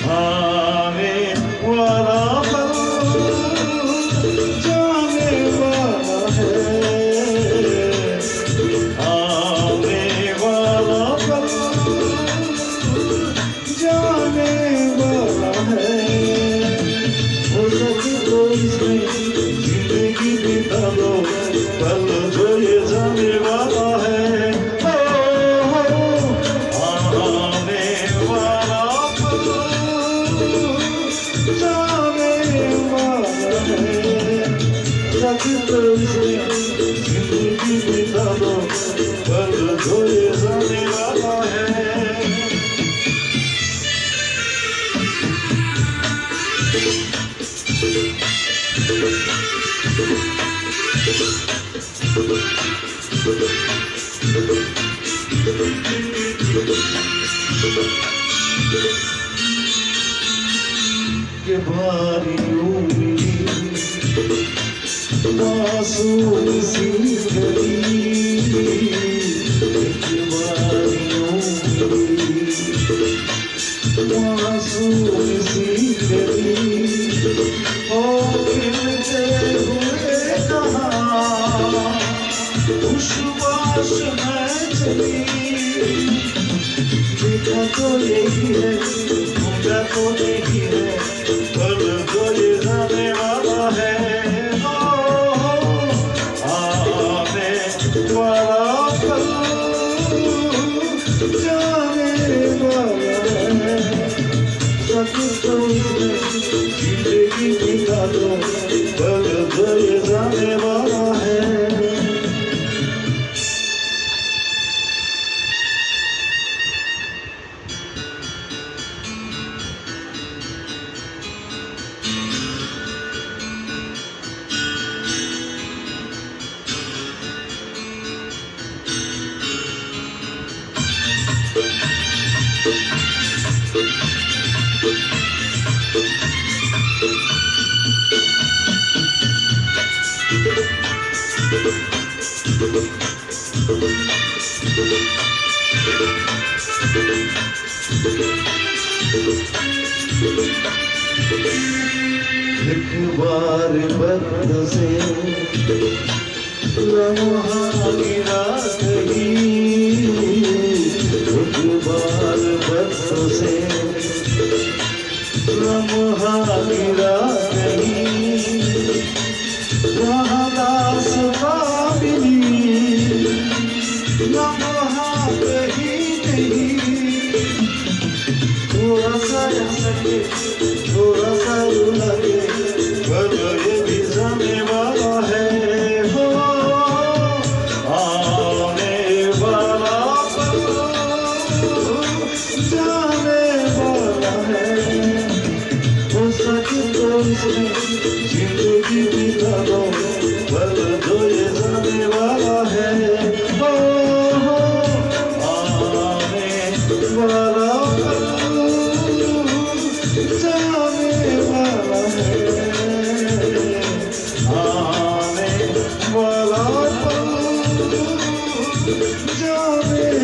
आने वाला पल जाने वाला है, आने वाला पल जाने वाला है। हो सके तो इसमें जिंदगी बिता लो, पल जो ये जाने वाला है। जिंदगी बिता दो, पल जो ये जाने वाला है। के भारी उम्मीद मासूम सी गली, मासूम सी गली, ओ मिलते हुए कहाँ खुशबाश में चली। देखा तो यही है, ढूंढा तो यही है, पल जो ये जाने वाला है। जिंदगी बिता दो, पल जो ये जाने वाला है। एक बार बद से लम्हा गिरा कहीं, एक बार बद से लम्हा गिरा कहीं, वहाँ दास्तां मिली, लम्हा कहीं नहीं। थोड़ा सा सके, थोड़ा सा लगे, पल ये भी जाने वाला है। हो आने वाला पल जाने वाला है। हो सके तो इसमें जिंदगी बिता दो, पल जो ये जाने वाला है। हो आने वाला जाने वाला है, आने वाला पल जाने